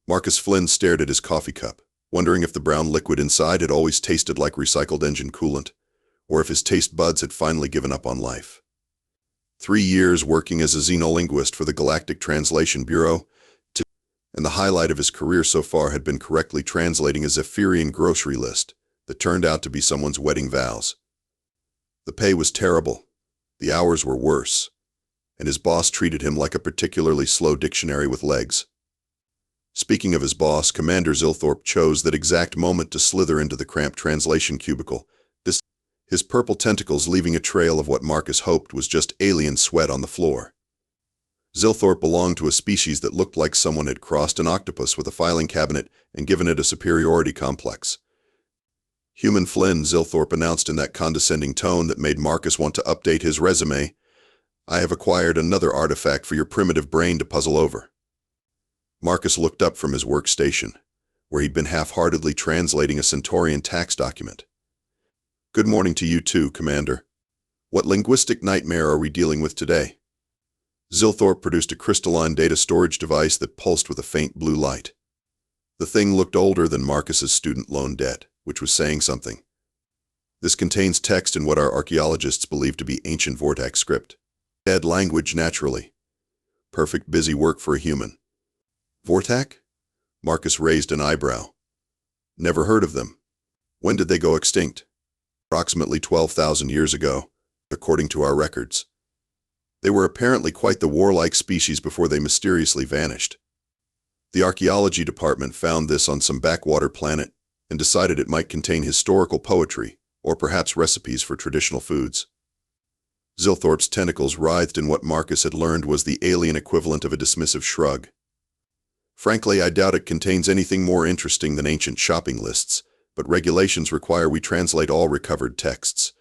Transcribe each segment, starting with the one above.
Marcus Flynn stared at his coffee cup, wondering if the brown liquid inside had always tasted like recycled engine coolant, or if his taste buds had finally given up on life. 3 years working as a xenolinguist for the Galactic Translation Bureau, and the highlight of his career so far had been correctly translating a Zephyrian grocery list that turned out to be someone's wedding vows. The pay was terrible, the hours were worse, and his boss treated him like a particularly slow dictionary with legs. Speaking of his boss, Commander Zilthorpe chose that exact moment to slither into the cramped translation cubicle, his purple tentacles leaving a trail of what Marcus hoped was just alien sweat on the floor. Zilthorpe belonged to a species that looked like someone had crossed an octopus with a filing cabinet and given it a superiority complex. "Human Flynn," Zilthorpe announced in that condescending tone that made Marcus want to update his resume, "I have acquired another artifact for your primitive brain to puzzle over." Marcus looked up from his workstation, where he'd been half-heartedly translating a Centaurian tax document. "Good morning to you too, Commander. What linguistic nightmare are we dealing with today?" Zilthorpe produced a crystalline data storage device that pulsed with a faint blue light. The thing looked older than Marcus's student loan debt, which was saying something. "This contains text in what our archaeologists believe to be ancient Vorthak script. Dead language, naturally. Perfect busy work for a human." "Vorthak?" Marcus raised an eyebrow. "Never heard of them. When did they go extinct?" "Approximately 12,000 years ago, according to our records. They were apparently quite the warlike species before they mysteriously vanished. The archaeology department found this on some backwater planet and decided it might contain historical poetry, or perhaps recipes for traditional foods." Zilthorpe's tentacles writhed in what Marcus had learned was the alien equivalent of a dismissive shrug. "Frankly, I doubt it contains anything more interesting than ancient shopping lists, but regulations require we translate all recovered texts."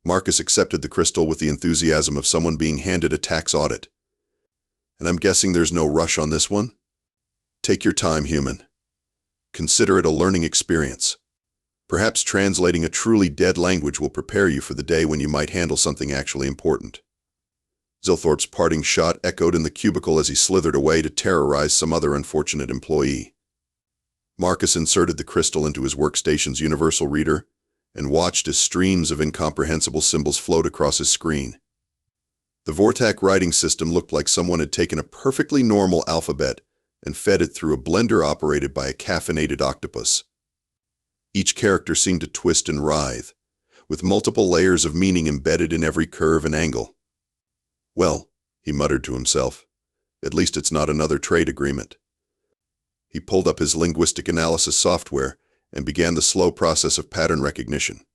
Marcus accepted the crystal with the enthusiasm of someone being handed a tax audit. "And I'm guessing there's no rush on this one? Take your time, human. Consider it a learning experience. Perhaps translating a truly dead language will prepare you for the day when you might handle something actually important." Zilthorpe's parting shot echoed in the cubicle as he slithered away to terrorize some other unfortunate employee. Marcus inserted the crystal into his workstation's universal reader and watched as streams of incomprehensible symbols flowed across his screen. The Vorthak writing system looked like someone had taken a perfectly normal alphabet and fed it through a blender operated by a caffeinated octopus. Each character seemed to twist and writhe, with multiple layers of meaning embedded in every curve and angle. "Well," he muttered to himself, "at least it's not another trade agreement." He pulled up his linguistic analysis software and began the slow process of pattern recognition.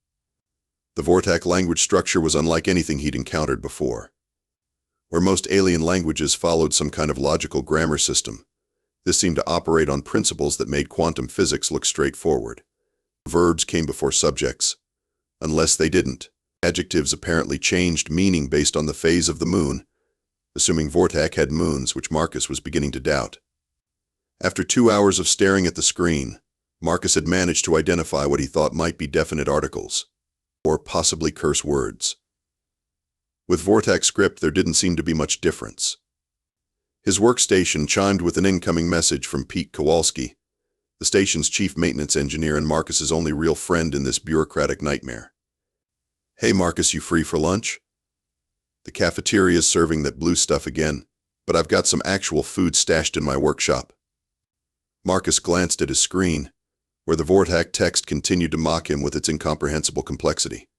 The Vorthak language structure was unlike anything he'd encountered before. Where most alien languages followed some kind of logical grammar system, this seemed to operate on principles that made quantum physics look straightforward. Verbs came before subjects. Unless they didn't, adjectives apparently changed meaning based on the phase of the moon, assuming Vorthak had moons, which Marcus was beginning to doubt. After 2 hours of staring at the screen, Marcus had managed to identify what he thought might be definite articles, or possibly curse words. With Vorthak script, there didn't seem to be much difference. His workstation chimed with an incoming message from Pete Kowalski, the station's chief maintenance engineer and Marcus's only real friend in this bureaucratic nightmare. "Hey Marcus, you free for lunch? The cafeteria's serving that blue stuff again, but I've got some actual food stashed in my workshop." Marcus glanced at his screen, where the Vorthak text continued to mock him with its incomprehensible complexity.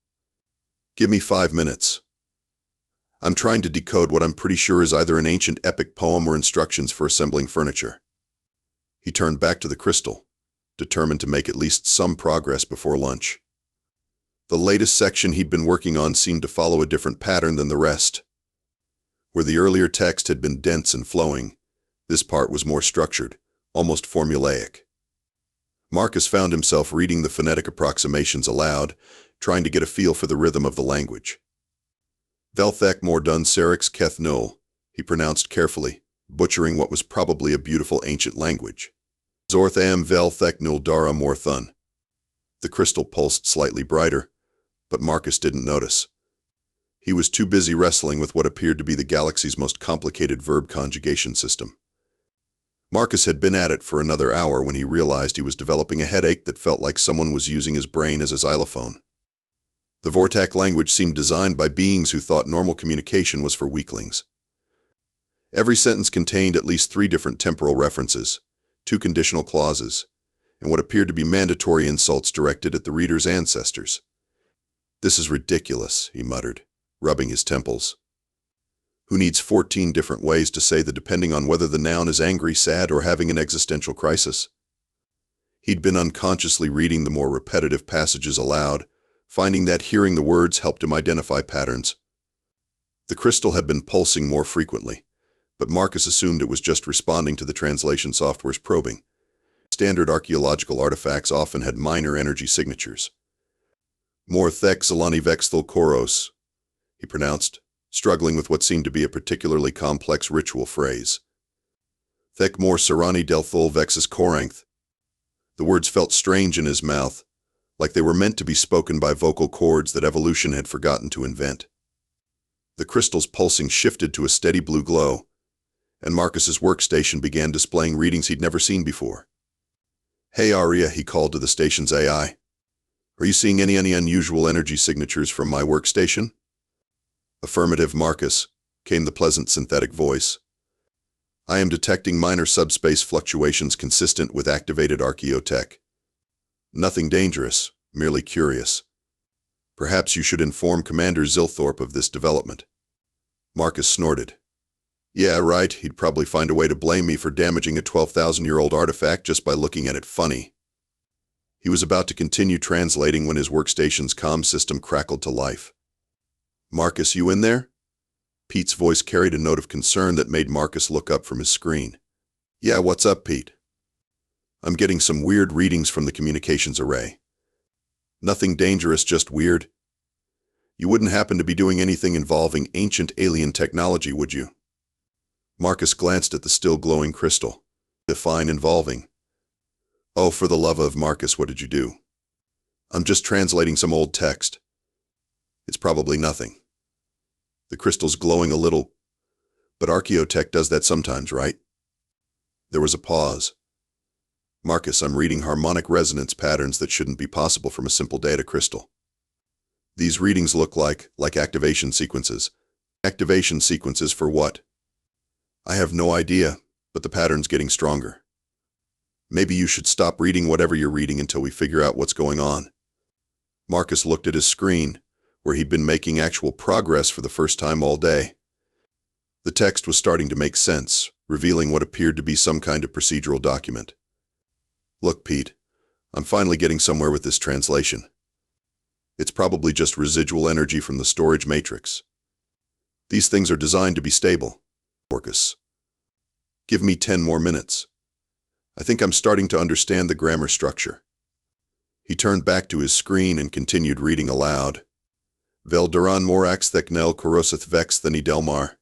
"Give me 5 minutes. I'm trying to decode what I'm pretty sure is either an ancient epic poem or instructions for assembling furniture." He turned back to the crystal, determined to make at least some progress before lunch. The latest section he'd been working on seemed to follow a different pattern than the rest. Where the earlier text had been dense and flowing, this part was more structured, almost formulaic. Marcus found himself reading the phonetic approximations aloud, trying to get a feel for the rhythm of the language. "Velthek Mordun Serix Keth Nul," he pronounced carefully, butchering what was probably a beautiful ancient language. "Zorth am Velthek Nul Dara Morthun." The crystal pulsed slightly brighter, but Marcus didn't notice. He was too busy wrestling with what appeared to be the galaxy's most complicated verb conjugation system. Marcus had been at it for another hour when he realized he was developing a headache that felt like someone was using his brain as a xylophone. The Vorthak language seemed designed by beings who thought normal communication was for weaklings. Every sentence contained at least 3 different temporal references, 2 conditional clauses, and what appeared to be mandatory insults directed at the reader's ancestors. "This is ridiculous," he muttered, rubbing his temples. "Who needs 14 different ways to say that depending on whether the noun is angry, sad, or having an existential crisis?" He'd been unconsciously reading the more repetitive passages aloud, finding that hearing the words helped him identify patterns. The crystal had been pulsing more frequently, but Marcus assumed it was just responding to the translation software's probing. Standard archaeological artifacts often had minor energy signatures. "Vorthak Zalani Vexthal Koros," he pronounced, struggling with what seemed to be a particularly complex ritual phrase. "Thek mor Sarani Delthol Vexus Korangth." The words felt strange in his mouth, like they were meant to be spoken by vocal cords that evolution had forgotten to invent. The crystal's pulsing shifted to a steady blue glow, and Marcus's workstation began displaying readings he'd never seen before. "Hey Aria," he called to the station's AI. "Are you seeing any unusual energy signatures from my workstation?" "Affirmative, Marcus," came the pleasant synthetic voice. "I am detecting minor subspace fluctuations consistent with activated archaeotech. Nothing dangerous, merely curious. Perhaps you should inform Commander Zilthorpe of this development." Marcus snorted. "Yeah, right, he'd probably find a way to blame me for damaging a 12,000-year-old artifact just by looking at it funny." He was about to continue translating when his workstation's comm system crackled to life. "Marcus, you in there?" Pete's voice carried a note of concern that made Marcus look up from his screen. "Yeah, what's up, Pete?" "I'm getting some weird readings from the communications array." "Nothing dangerous, just weird." "You wouldn't happen to be doing anything involving ancient alien technology, would you?" Marcus glanced at the still glowing crystal. "Define involving." "Oh, for the love of Marcus, what did you do?" "I'm just translating some old text." "It's probably nothing." The crystal's glowing a little, but archaeotech does that sometimes, right? There was a pause. "Marcus, I'm reading harmonic resonance patterns that shouldn't be possible from a simple data crystal. These readings look like activation sequences." "Activation sequences for what?" "I have no idea, but the pattern's getting stronger." "Maybe you should stop reading whatever you're reading until we figure out what's going on." Marcus looked at his screen, where he'd been making actual progress for the first time all day. The text was starting to make sense, revealing what appeared to be some kind of procedural document. "Look, Pete, I'm finally getting somewhere with this translation. It's probably just residual energy from the storage matrix. These things are designed to be stable." "Marcus, give me 10 more minutes. I think I'm starting to understand the grammar structure." He turned back to his screen and continued reading aloud. "Vel duran morax theknel koroseth vex thani delmar."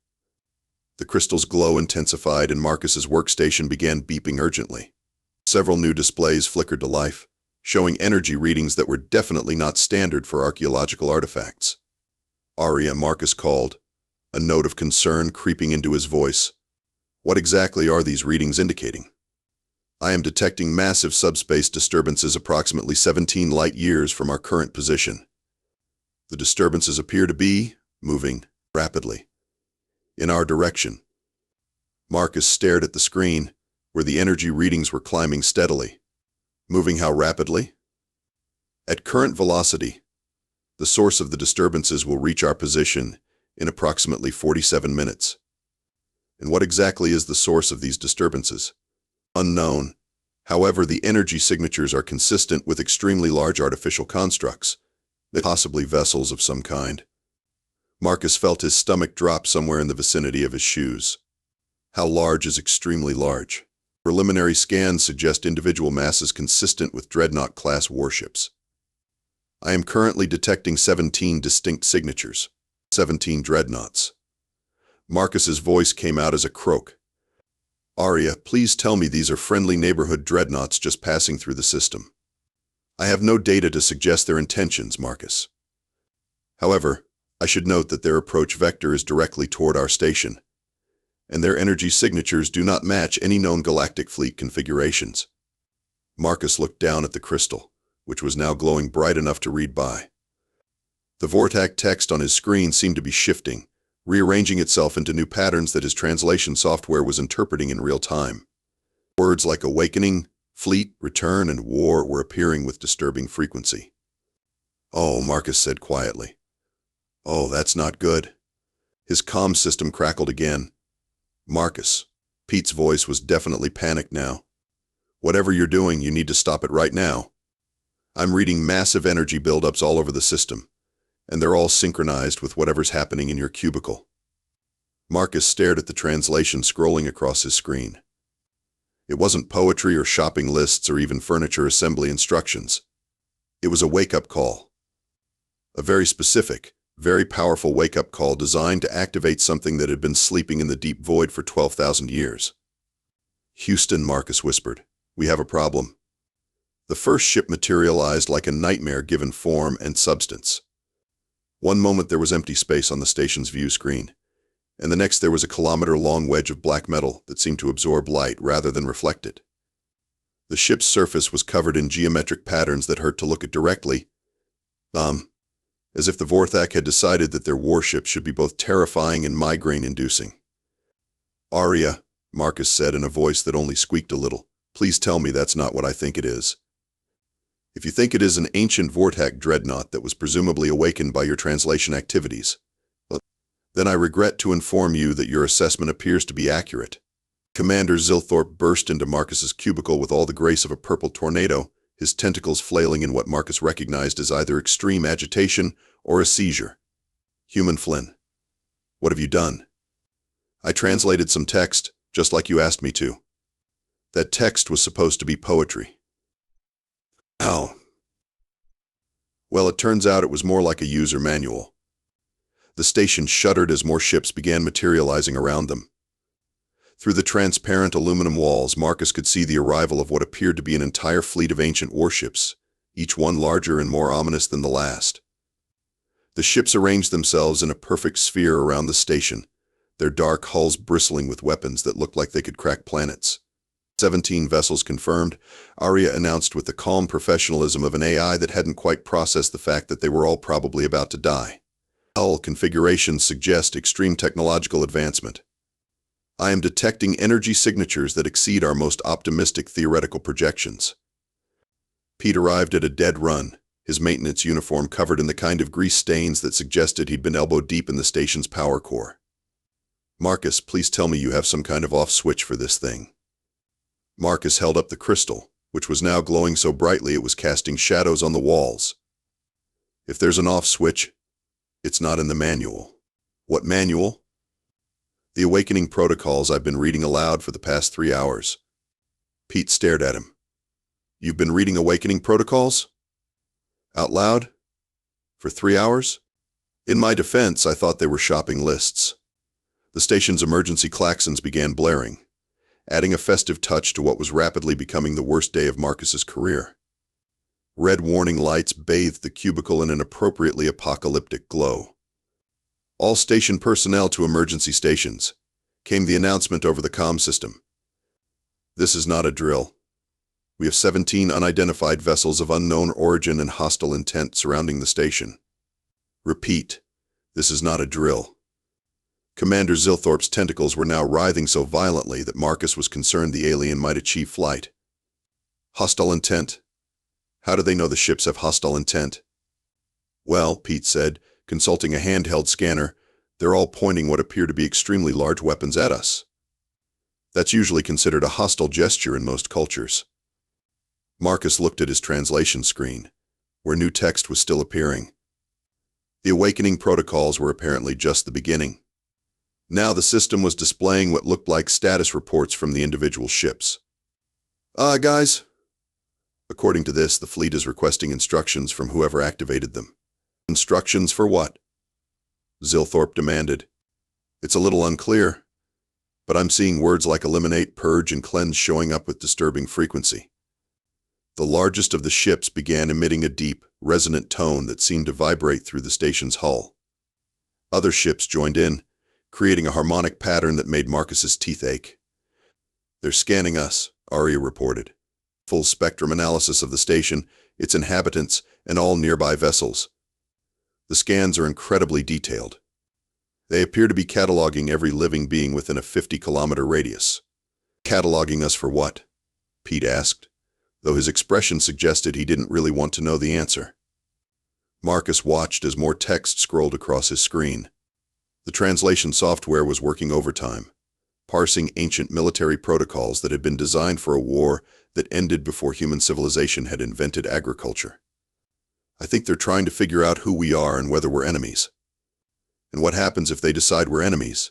The crystal's glow intensified and Marcus's workstation began beeping urgently. Several new displays flickered to life, showing energy readings that were definitely not standard for archaeological artifacts. "Aria," Marcus called, a note of concern creeping into his voice. "What exactly are these readings indicating?" "I am detecting massive subspace disturbances approximately 17 light-years from our current position. The disturbances appear to be moving rapidly in our direction." Marcus stared at the screen, where the energy readings were climbing steadily. "Moving how rapidly?" "At current velocity. The source of the disturbances will reach our position in approximately 47 minutes. "And what exactly is the source of these disturbances?" "Unknown. However, the energy signatures are consistent with extremely large artificial constructs, possibly vessels of some kind." Marcus felt his stomach drop somewhere in the vicinity of his shoes. How large is extremely large? Preliminary scans suggest individual masses consistent with dreadnought-class warships. "I am currently detecting 17 distinct signatures. 17 dreadnoughts." Marcus's voice came out as a croak. "Aria, please tell me these are friendly neighborhood dreadnoughts just passing through the system." "I have no data to suggest their intentions, Marcus. However, I should note that their approach vector is directly toward our station, and their energy signatures do not match any known Galactic Fleet configurations. Marcus looked down at the crystal, which was now glowing bright enough to read by. The Vorthak text on his screen seemed to be shifting, rearranging itself into new patterns that his translation software was interpreting in real time. Words like awakening, fleet, return, and war were appearing with disturbing frequency. "Oh," Marcus said quietly. "Oh, that's not good." His comm system crackled again. "Marcus." Pete's voice was definitely panicked now. "Whatever you're doing, you need to stop it right now. I'm reading massive energy buildups all over the system, and they're all synchronized with whatever's happening in your cubicle." Marcus stared at the translation scrolling across his screen. It wasn't poetry or shopping lists or even furniture assembly instructions. It was a wake-up call. A very specific, very powerful wake-up call designed to activate something that had been sleeping in the deep void for 12,000 years. "Houston," Marcus whispered, "we have a problem." The first ship materialized like a nightmare given form and substance. One moment there was empty space on the station's view screen, and the next there was a kilometer-long wedge of black metal that seemed to absorb light rather than reflect it. The ship's surface was covered in geometric patterns that hurt to look at directly, as if the Vorthak had decided that their warships should be both terrifying and migraine-inducing. "Aria," Marcus said in a voice that only squeaked a little, "please tell me that's not what I think it is. If you think it is an ancient Vorthak dreadnought that was presumably awakened by your translation activities, then I regret to inform you that your assessment appears to be accurate." Commander Zilthorpe burst into Marcus's cubicle with all the grace of a purple tornado, his tentacles flailing in what Marcus recognized as either extreme agitation or a seizure. "Human Flynn, what have you done?" "I translated some text, just like you asked me to. That text was supposed to be poetry." "Ow." "Well, it turns out it was more like a user manual." The station shuddered as more ships began materializing around them. Through the transparent aluminum walls, Marcus could see the arrival of what appeared to be an entire fleet of ancient warships, each one larger and more ominous than the last. The ships arranged themselves in a perfect sphere around the station, their dark hulls bristling with weapons that looked like they could crack planets. 17 vessels confirmed, Aria announced with the calm professionalism of an AI that hadn't quite processed the fact that they were all probably about to die. "Hull configurations suggest extreme technological advancement. I am detecting energy signatures that exceed our most optimistic theoretical projections." Pete arrived at a dead run, his maintenance uniform covered in the kind of grease stains that suggested he'd been elbow-deep in the station's power core. "Marcus, please tell me you have some kind of off switch for this thing." Marcus held up the crystal, which was now glowing so brightly it was casting shadows on the walls. "If there's an off switch, it's not in the manual." "What manual?" "The awakening protocols I've been reading aloud for the past 3 hours." Pete stared at him. "You've been reading awakening protocols? Out loud? For 3 hours?" "In my defense, I thought they were shopping lists." The station's emergency klaxons began blaring, adding a festive touch to what was rapidly becoming the worst day of Marcus's career. Red warning lights bathed the cubicle in an appropriately apocalyptic glow. "All station personnel to emergency stations," came the announcement over the comm system. "This is not a drill. We have 17 unidentified vessels of unknown origin and hostile intent surrounding the station. Repeat, this is not a drill." Commander Zilthorpe's tentacles were now writhing so violently that Marcus was concerned the alien might achieve flight. "Hostile intent? How do they know the ships have hostile intent?" "Well," Pete said, consulting a handheld scanner, "they're all pointing what appear to be extremely large weapons at us. That's usually considered a hostile gesture in most cultures." Marcus looked at his translation screen, where new text was still appearing. The awakening protocols were apparently just the beginning. Now the system was displaying what looked like status reports from the individual ships. Guys. According to this, the fleet is requesting instructions from whoever activated them." "Instructions for what?" Zilthorpe demanded. "It's a little unclear, but I'm seeing words like eliminate, purge, and cleanse showing up with disturbing frequency." The largest of the ships began emitting a deep, resonant tone that seemed to vibrate through the station's hull. Other ships joined in, creating a harmonic pattern that made Marcus's teeth ache. "They're scanning us," Arya reported. "Full spectrum analysis of the station, its inhabitants, and all nearby vessels. The scans are incredibly detailed. They appear to be cataloging every living being within a 50-kilometer radius." "Cataloging us for what?" Pete asked, though his expression suggested he didn't really want to know the answer. Marcus watched as more text scrolled across his screen. The translation software was working overtime, parsing ancient military protocols that had been designed for a war that ended before human civilization had invented agriculture. "I think they're trying to figure out who we are and whether we're enemies. And what happens if they decide we're enemies?"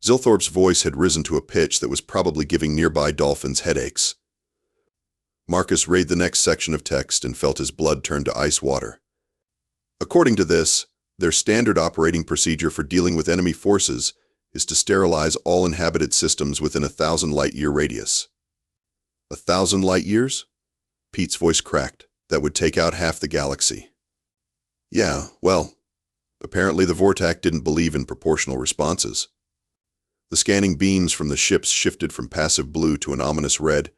Zilthorpe's voice had risen to a pitch that was probably giving nearby dolphins headaches. Marcus read the next section of text and felt his blood turn to ice water. "According to this, their standard operating procedure for dealing with enemy forces is to sterilize all inhabited systems within a 1,000 light-year radius." 1,000 light-years? Pete's voice cracked. "That would take out half the galaxy." "Yeah, well, apparently the Vorthak didn't believe in proportional responses." The scanning beams from the ships shifted from passive blue to an ominous red,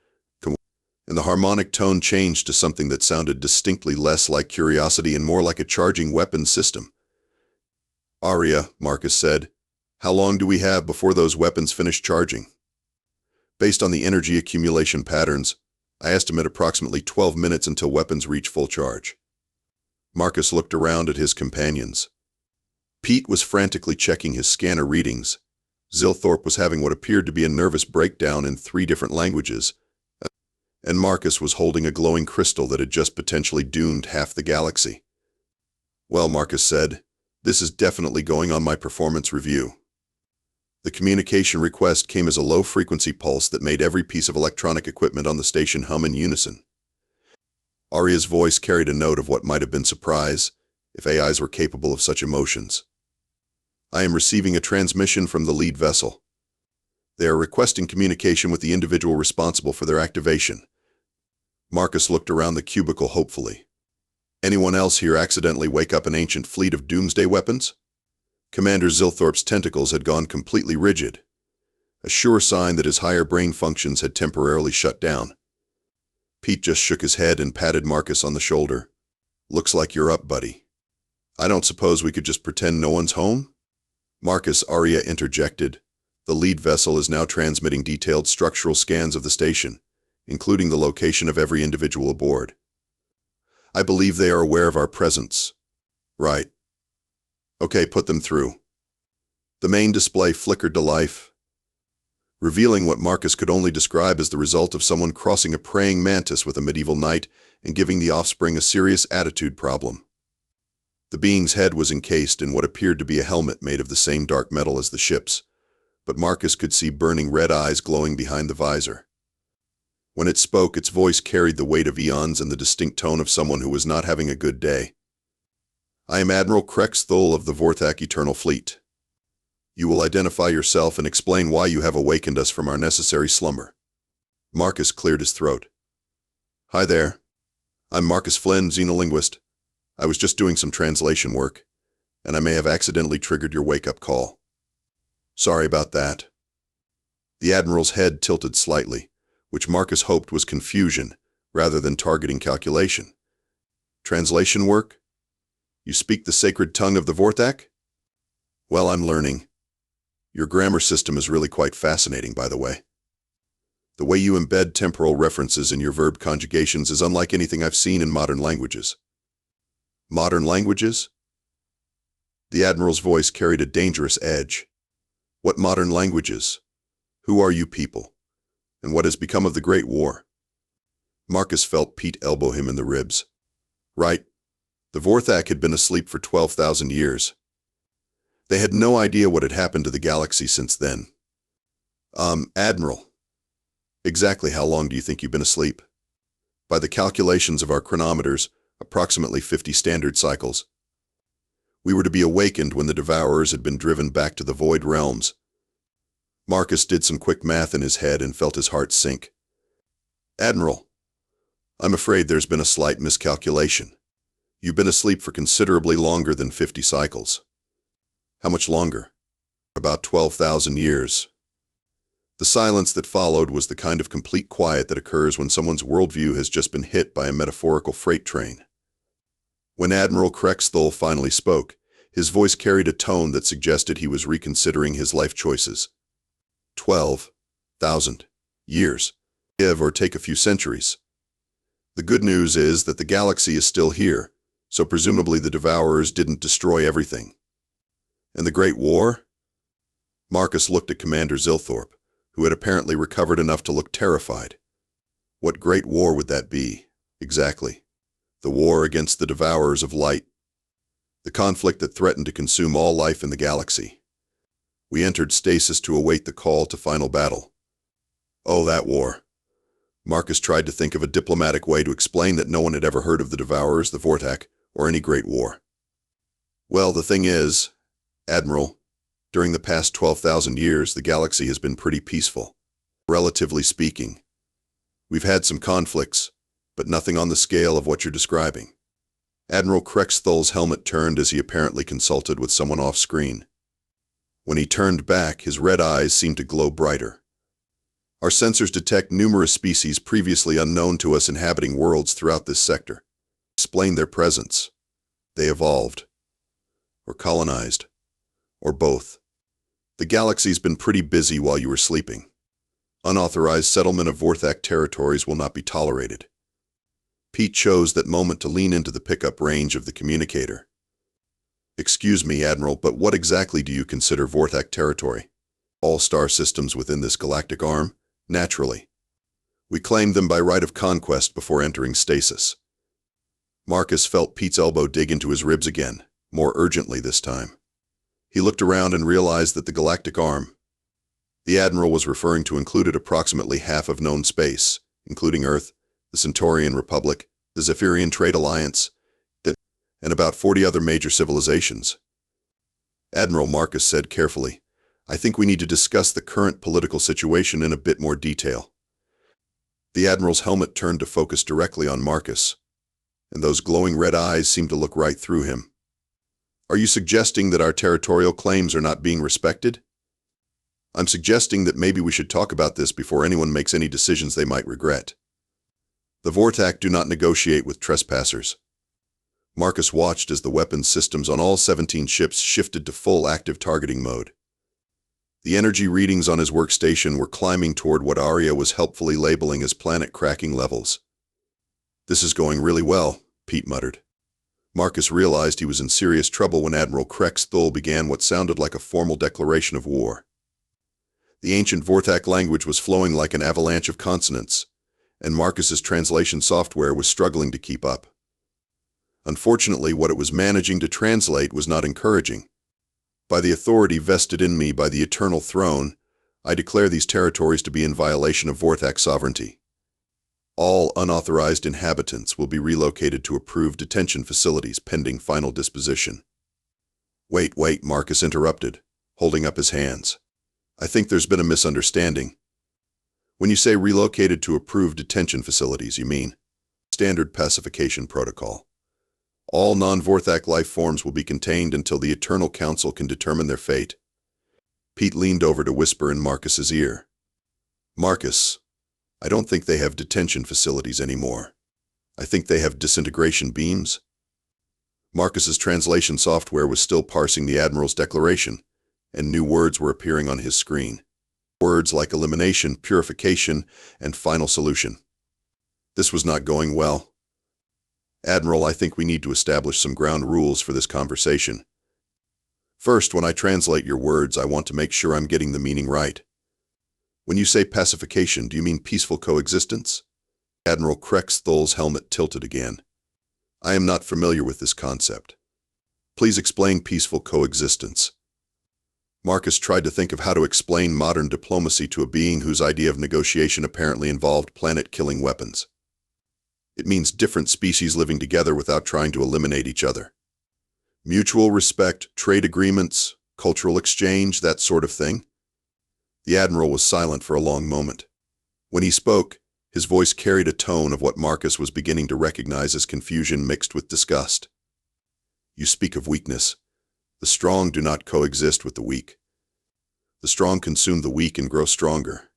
and the harmonic tone changed to something that sounded distinctly less like curiosity and more like a charging weapons system. "Arya," Marcus said, "how long do we have before those weapons finish charging?" "Based on the energy accumulation patterns, I estimate approximately 12 minutes until weapons reach full charge." Marcus looked around at his companions. Pete was frantically checking his scanner readings. Zilthorpe was having what appeared to be a nervous breakdown in 3 different languages, and Marcus was holding a glowing crystal that had just potentially doomed half the galaxy. "Well," Marcus said, "this is definitely going on my performance review." The communication request came as a low-frequency pulse that made every piece of electronic equipment on the station hum in unison. Arya's voice carried a note of what might have been surprise, if AIs were capable of such emotions. "I am receiving a transmission from the lead vessel. They are requesting communication with the individual responsible for their activation." Marcus looked around the cubicle hopefully. "Anyone else here accidentally wake up an ancient fleet of doomsday weapons?" Commander Zilthorpe's tentacles had gone completely rigid, a sure sign that his higher brain functions had temporarily shut down. Pete just shook his head and patted Marcus on the shoulder. "Looks like you're up, buddy. I don't suppose we could just pretend no one's home?" "Marcus," Arya interjected, "the lead vessel is now transmitting detailed structural scans of the station, including the location of every individual aboard. I believe they are aware of our presence." "Right. Okay, put them through." The main display flickered to life, revealing what Marcus could only describe as the result of someone crossing a praying mantis with a medieval knight and giving the offspring a serious attitude problem. The being's head was encased in what appeared to be a helmet made of the same dark metal as the ship's, but Marcus could see burning red eyes glowing behind the visor. When it spoke, its voice carried the weight of eons and the distinct tone of someone who was not having a good day. "I am Admiral Krex Thul of the Vorthak Eternal Fleet. You will identify yourself and explain why you have awakened us from our necessary slumber." Marcus cleared his throat. "Hi there. I'm Marcus Flynn, xenolinguist. I was just doing some translation work, and I may have accidentally triggered your wake-up call. Sorry about that." The Admiral's head tilted slightly, which Marcus hoped was confusion rather than targeting calculation. "Translation work? You speak the sacred tongue of the Vorthak?" "Well, I'm learning. Your grammar system is really quite fascinating, by the way. The way you embed temporal references in your verb conjugations is unlike anything I've seen in modern languages." "Modern languages?" The Admiral's voice carried a dangerous edge. "What modern languages? Who are you people? And what has become of the Great War?" Marcus felt Pete elbow him in the ribs. "Right. The Vorthak had been asleep for 12,000 years. They had no idea what had happened to the galaxy since then." Admiral, exactly how long do you think you've been asleep?" "By the calculations of our chronometers, approximately 50 standard cycles. We were to be awakened when the Devourers had been driven back to the Void Realms." Marcus did some quick math in his head and felt his heart sink. "Admiral, I'm afraid there's been a slight miscalculation. You've been asleep for considerably longer than 50 cycles." "How much longer?" About 12,000 years. The silence that followed was the kind of complete quiet that occurs when someone's worldview has just been hit by a metaphorical freight train. When Admiral Krexthul finally spoke, his voice carried a tone that suggested he was reconsidering his life choices. 12,000 years. Give or take a few centuries. The good news is that the galaxy is still here, so presumably the Devourers didn't destroy everything. And the Great War? Marcus looked at Commander Zilthorpe, who had apparently recovered enough to look terrified. What great war would that be, exactly? The war against the Devourers of light. The conflict that threatened to consume all life in the galaxy. We entered stasis to await the call to final battle. Oh, that war. Marcus tried to think of a diplomatic way to explain that no one had ever heard of the Devourers, the Vorthak, or any great war. Well, the thing is, Admiral, during the past 12,000 years, the galaxy has been pretty peaceful. Relatively speaking. We've had some conflicts, but nothing on the scale of what you're describing. Admiral Krexthul's helmet turned as he apparently consulted with someone off-screen. When he turned back, his red eyes seemed to glow brighter. Our sensors detect numerous species previously unknown to us inhabiting worlds throughout this sector. Explain their presence. They evolved. Or colonized. Or both. The galaxy's been pretty busy while you were sleeping. Unauthorized settlement of Vorthak territories will not be tolerated. Pete chose that moment to lean into the pickup range of the communicator. Excuse me, Admiral, but what exactly do you consider Vorthak territory? All star systems within this galactic arm? Naturally. We claimed them by right of conquest before entering stasis. Marcus felt Pete's elbow dig into his ribs again, more urgently this time. He looked around and realized that the galactic arm the Admiral was referring to included approximately half of known space, including Earth, the Centaurian Republic, the Zephyrian Trade Alliance, and about 40 other major civilizations. Admiral, Marcus said carefully, I think we need to discuss the current political situation in a bit more detail. The Admiral's helmet turned to focus directly on Marcus, and those glowing red eyes seemed to look right through him. Are you suggesting that our territorial claims are not being respected? I'm suggesting that maybe we should talk about this before anyone makes any decisions they might regret. The Vorthak do not negotiate with trespassers. Marcus watched as the weapons systems on all 17 ships shifted to full active targeting mode. The energy readings on his workstation were climbing toward what Arya was helpfully labeling as planet-cracking levels. This is going really well, Pete muttered. Marcus realized he was in serious trouble when Admiral Krexthul began what sounded like a formal declaration of war. The ancient Vorthak language was flowing like an avalanche of consonants, and Marcus's translation software was struggling to keep up. Unfortunately, what it was managing to translate was not encouraging. By the authority vested in me by the Eternal Throne, I declare these territories to be in violation of Vorthak sovereignty. All unauthorized inhabitants will be relocated to approved detention facilities pending final disposition. Wait, Marcus interrupted, holding up his hands. I think there's been a misunderstanding. When you say relocated to approved detention facilities, you mean standard pacification protocol. All non-Vorthak life forms will be contained until the Eternal Council can determine their fate. Pete leaned over to whisper in Marcus's ear. Marcus, I don't think they have detention facilities anymore. I think they have disintegration beams. Marcus's translation software was still parsing the Admiral's declaration, and new words were appearing on his screen. Words like elimination, purification, and final solution. This was not going well. Admiral, I think we need to establish some ground rules for this conversation. First, when I translate your words, I want to make sure I'm getting the meaning right. When you say pacification, do you mean peaceful coexistence? Admiral Krexthul's helmet tilted again. I am not familiar with this concept. Please explain peaceful coexistence. Marcus tried to think of how to explain modern diplomacy to a being whose idea of negotiation apparently involved planet-killing weapons. It means different species living together without trying to eliminate each other. Mutual respect, trade agreements, cultural exchange, that sort of thing. The Admiral was silent for a long moment. When he spoke, his voice carried a tone of what Marcus was beginning to recognize as confusion mixed with disgust. You speak of weakness. The strong do not coexist with the weak. The strong consume the weak and grow stronger.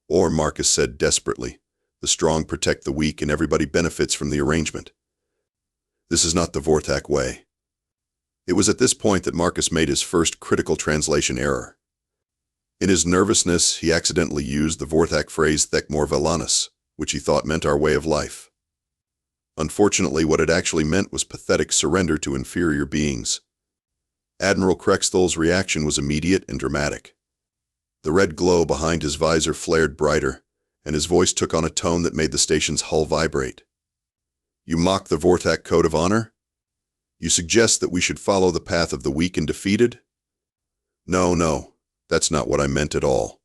Or, Marcus said desperately, the strong protect the weak and everybody benefits from the arrangement. This is not the Vorthak way. It was at this point that Marcus made his first critical translation error. In his nervousness, he accidentally used the Vorthak phrase Thek mor velanus, which he thought meant our way of life. Unfortunately, what it actually meant was pathetic surrender to inferior beings. Admiral Krexthol's reaction was immediate and dramatic. The red glow behind his visor flared brighter, and his voice took on a tone that made the station's hull vibrate. You mock the Vorthak Code of Honor? You suggest that we should follow the path of the weak and defeated? No, that's not what I meant at all.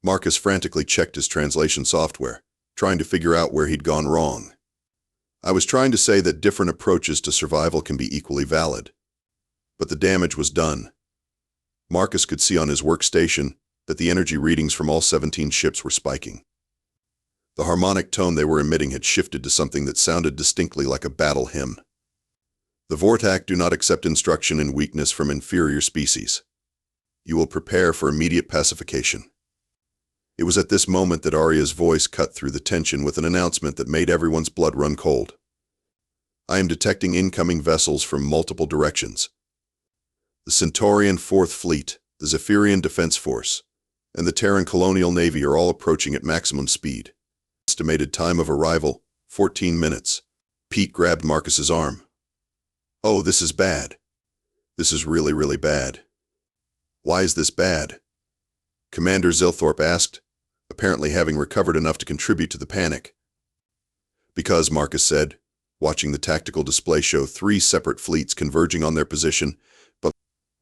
Marcus frantically checked his translation software, trying to figure out where he'd gone wrong. I was trying to say that different approaches to survival can be equally valid. But the damage was done. Marcus could see on his workstation that the energy readings from all 17 ships were spiking. The harmonic tone they were emitting had shifted to something that sounded distinctly like a battle hymn. The Vorthak do not accept instruction in weakness from inferior species. You will prepare for immediate pacification. It was at this moment that Arya's voice cut through the tension with an announcement that made everyone's blood run cold. I am detecting incoming vessels from multiple directions. The Centaurian 4th Fleet, the Zephyrian Defense Force, and the Terran Colonial Navy are all approaching at maximum speed. Estimated time of arrival, 14 minutes. Pete grabbed Marcus's arm. Oh, this is bad. This is really, really bad. Why is this bad? Commander Zilthorpe asked, apparently having recovered enough to contribute to the panic. Because, Marcus said, watching the tactical display show 3 separate fleets converging on their position, but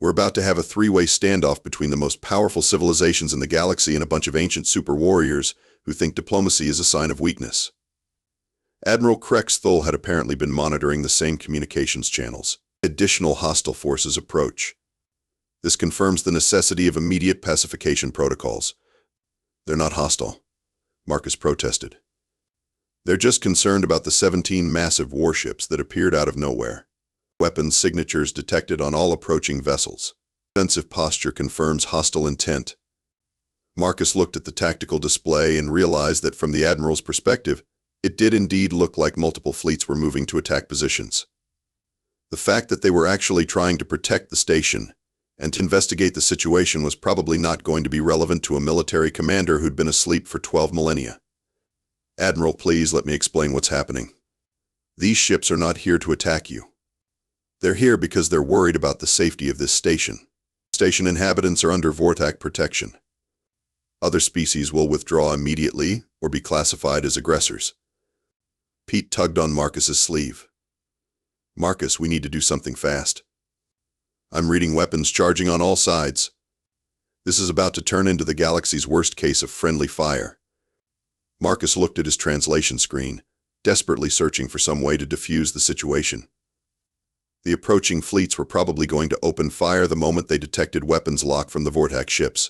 we're about to have a 3-way standoff between the most powerful civilizations in the galaxy and a bunch of ancient super warriors who think diplomacy is a sign of weakness. Admiral Krexthol had apparently been monitoring the same communications channels. Additional hostile forces approach. This confirms the necessity of immediate pacification protocols. They're not hostile, Marcus protested. They're just concerned about the 17 massive warships that appeared out of nowhere. Weapons signatures detected on all approaching vessels. Defensive posture confirms hostile intent. Marcus looked at the tactical display and realized that from the Admiral's perspective, it did indeed look like multiple fleets were moving to attack positions. The fact that they were actually trying to protect the station and to investigate the situation was probably not going to be relevant to a military commander who'd been asleep for 12 millennia. Admiral, please let me explain what's happening. These ships are not here to attack you. They're here because they're worried about the safety of this station. Station inhabitants are under Vorthak protection. Other species will withdraw immediately or be classified as aggressors. Pete tugged on Marcus's sleeve. Marcus, we need to do something fast. I'm reading weapons charging on all sides. This is about to turn into the galaxy's worst case of friendly fire. Marcus looked at his translation screen, desperately searching for some way to defuse the situation. The approaching fleets were probably going to open fire the moment they detected weapons lock from the Vorthak ships.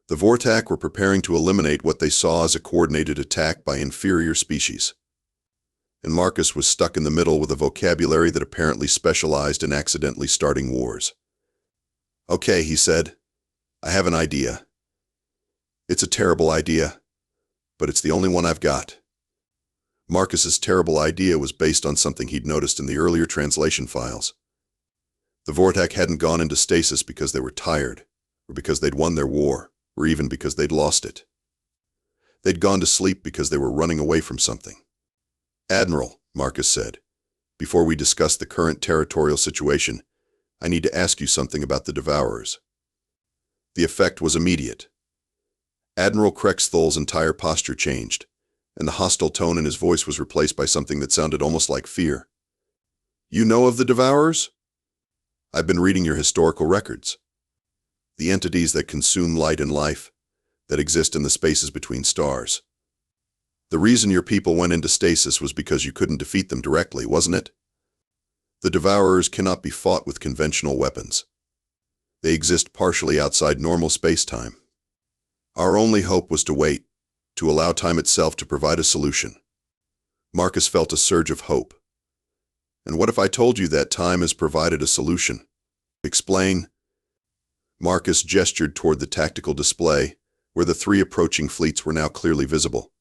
The Vorthak were preparing to eliminate what they saw as a coordinated attack by inferior species. And Marcus was stuck in the middle with a vocabulary that apparently specialized in accidentally starting wars. Okay, he said. I have an idea. It's a terrible idea, but it's the only one I've got. Marcus's terrible idea was based on something he'd noticed in the earlier translation files. The Vorthak hadn't gone into stasis because they were tired, or because they'd won their war, or even because they'd lost it. They'd gone to sleep because they were running away from something. Admiral, Marcus said, before we discuss the current territorial situation, I need to ask you something about the Devourers. The effect was immediate. Admiral Krexthol's entire posture changed, and the hostile tone in his voice was replaced by something that sounded almost like fear. You know of the Devourers? I've been reading your historical records. The entities that consume light and life, that exist in the spaces between stars. The reason your people went into stasis was because you couldn't defeat them directly, wasn't it? The Devourers cannot be fought with conventional weapons. They exist partially outside normal space-time. Our only hope was to wait, to allow time itself to provide a solution. Marcus felt a surge of hope. And what if I told you that time has provided a solution? Explain. Marcus gestured toward the tactical display, where the three approaching fleets were now clearly visible.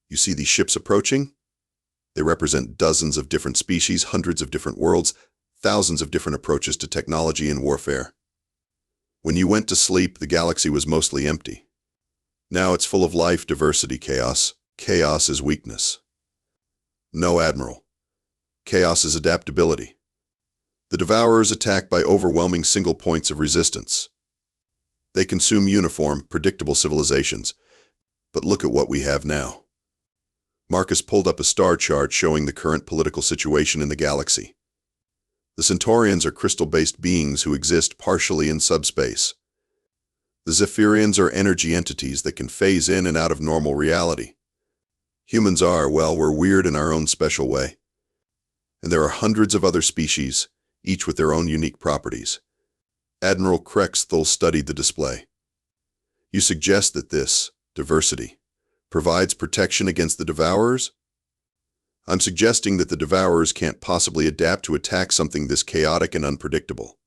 You see these ships approaching? They represent dozens of different species, hundreds of different worlds, thousands of different approaches to technology and warfare. When you went to sleep, the galaxy was mostly empty. Now it's full of life, diversity, chaos. Chaos is weakness. No, Admiral. Chaos is adaptability. The Devourers attack by overwhelming single points of resistance. They consume uniform, predictable civilizations. But look at what we have now. Marcus pulled up a star chart showing the current political situation in the galaxy. The Centaurians are crystal-based beings who exist partially in subspace. The Zephyrians are energy entities that can phase in and out of normal reality. Humans are, well, we're weird in our own special way. And there are hundreds of other species, each with their own unique properties. Admiral Krexthal studied the display. You suggest that this diversity provides protection against the Devourers? I'm suggesting that the Devourers can't possibly adapt to attack something this chaotic and unpredictable.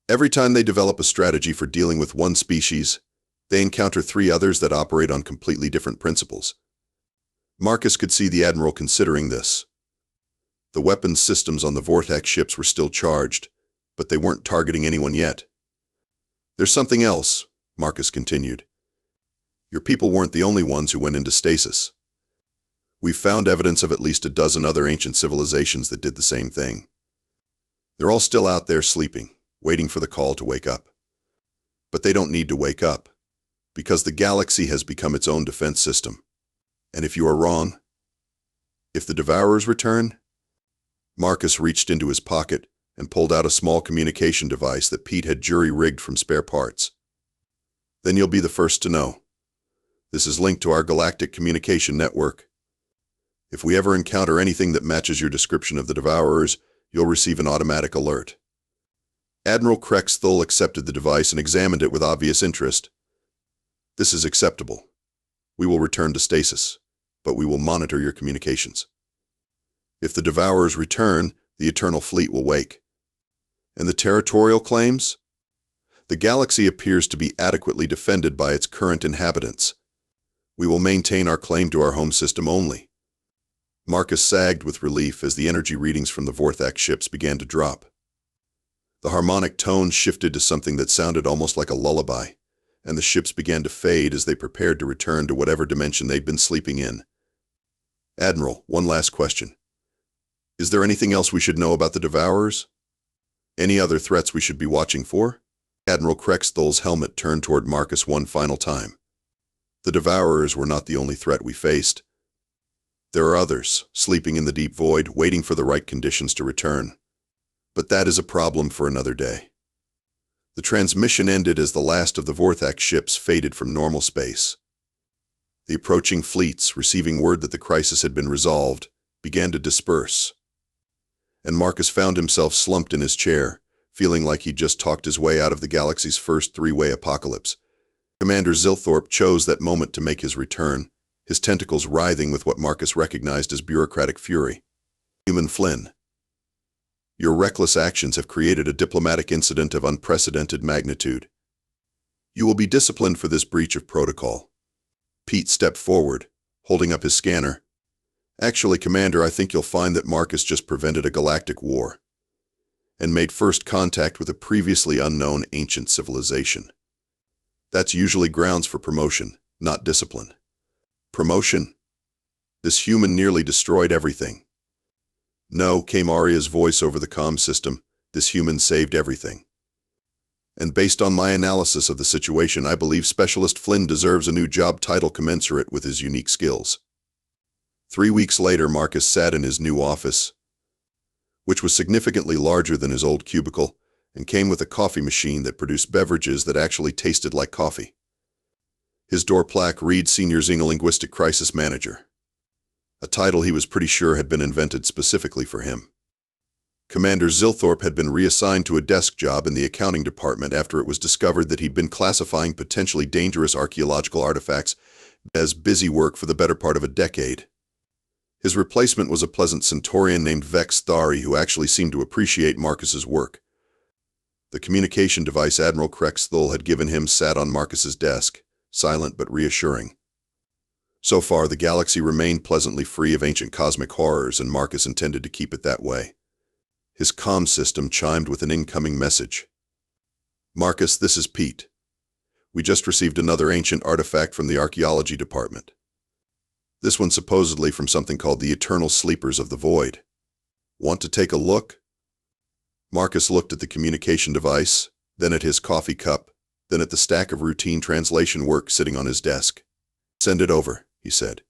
Every time they develop a strategy for dealing with one species, they encounter three others that operate on completely different principles. Marcus could see the Admiral considering this. The weapons systems on the Vorthak ships were still charged, but they weren't targeting anyone yet. There's something else, Marcus continued. Your people weren't the only ones who went into stasis. We've found evidence of at least a dozen other ancient civilizations that did the same thing. They're all still out there sleeping, waiting for the call to wake up. But they don't need to wake up, because the galaxy has become its own defense system. And if you are wrong, if the Devourers return, Marcus reached into his pocket and pulled out a small communication device that Pete had jury-rigged from spare parts. Then you'll be the first to know. This is linked to our galactic communication network. If we ever encounter anything that matches your description of the Devourers, you'll receive an automatic alert. Admiral Krexthal accepted the device and examined it with obvious interest. This is acceptable. We will return to stasis, but we will monitor your communications. If the Devourers return, the Eternal Fleet will wake. And the territorial claims? The galaxy appears to be adequately defended by its current inhabitants. We will maintain our claim to our home system only. Marcus sagged with relief as the energy readings from the Vorthak ships began to drop. The harmonic tone shifted to something that sounded almost like a lullaby, and the ships began to fade as they prepared to return to whatever dimension they'd been sleeping in. Admiral, one last question. Is there anything else we should know about the Devourers? Any other threats we should be watching for? Admiral Krexthal's helmet turned toward Marcus one final time. The Devourers were not the only threat we faced. There are others, sleeping in the deep void, waiting for the right conditions to return. But that is a problem for another day. The transmission ended as the last of the Vorthak ships faded from normal space. The approaching fleets, receiving word that the crisis had been resolved, began to disperse. And Marcus found himself slumped in his chair, feeling like he'd just talked his way out of the galaxy's first three-way apocalypse. Commander Zilthorpe chose that moment to make his return, his tentacles writhing with what Marcus recognized as bureaucratic fury. Human Flynn. Your reckless actions have created a diplomatic incident of unprecedented magnitude. You will be disciplined for this breach of protocol. Pete stepped forward, holding up his scanner. Actually, Commander, I think you'll find that Marcus just prevented a galactic war and made first contact with a previously unknown ancient civilization. That's usually grounds for promotion, not discipline. Promotion? This human nearly destroyed everything. No, came Arya's voice over the comm system, this human saved everything. And based on my analysis of the situation, I believe Specialist Flynn deserves a new job title commensurate with his unique skills. 3 weeks later, Marcus sat in his new office, which was significantly larger than his old cubicle, and came with a coffee machine that produced beverages that actually tasted like coffee. His door plaque read Senior Xenolinguistic Crisis Manager, a title he was pretty sure had been invented specifically for him. Commander Zilthorpe had been reassigned to a desk job in the accounting department after it was discovered that he'd been classifying potentially dangerous archaeological artifacts as busy work for the better part of a decade. His replacement was a pleasant Centaurian named Vex Thari who actually seemed to appreciate Marcus's work. The communication device Admiral Krexthul had given him sat on Marcus's desk, silent but reassuring. So far, the galaxy remained pleasantly free of ancient cosmic horrors, and Marcus intended to keep it that way. His comm system chimed with an incoming message. "Marcus, this is Pete. We just received another ancient artifact from the archaeology department. This one supposedly from something called the Eternal Sleepers of the Void. Want to take a look?" Marcus looked at the communication device, then at his coffee cup, then at the stack of routine translation work sitting on his desk. "Send it over," he said.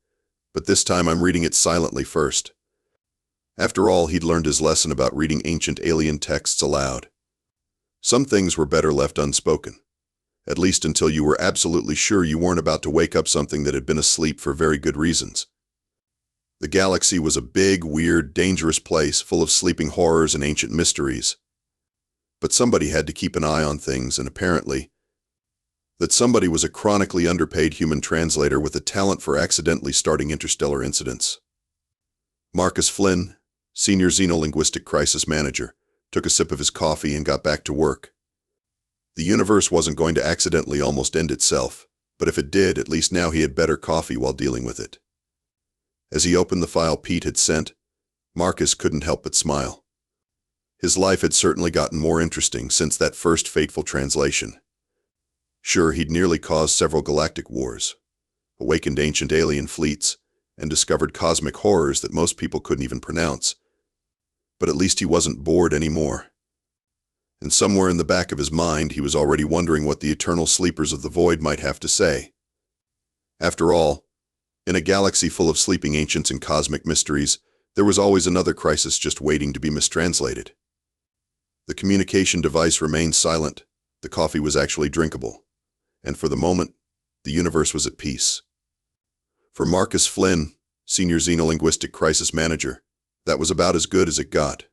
"But this time I'm reading it silently first." After all, he'd learned his lesson about reading ancient alien texts aloud. Some things were better left unspoken, at least until you were absolutely sure you weren't about to wake up something that had been asleep for very good reasons. The galaxy was a big, weird, dangerous place full of sleeping horrors and ancient mysteries. But somebody had to keep an eye on things, and apparently, that somebody was a chronically underpaid human translator with a talent for accidentally starting interstellar incidents. Marcus Flynn, Senior Xenolinguistic Crisis Manager, took a sip of his coffee and got back to work. The universe wasn't going to accidentally almost end itself, but if it did, at least now he had better coffee while dealing with it. As he opened the file Pete had sent, Marcus couldn't help but smile. His life had certainly gotten more interesting since that first fateful translation. Sure, he'd nearly caused several galactic wars, awakened ancient alien fleets, and discovered cosmic horrors that most people couldn't even pronounce. But at least he wasn't bored anymore. And somewhere in the back of his mind, he was already wondering what the Eternal Sleepers of the Void might have to say. After all, in a galaxy full of sleeping ancients and cosmic mysteries, there was always another crisis just waiting to be mistranslated. The communication device remained silent. The coffee was actually drinkable. And for the moment, the universe was at peace. For Marcus Flynn, Senior Xenolinguistic Crisis Manager, that was about as good as it got.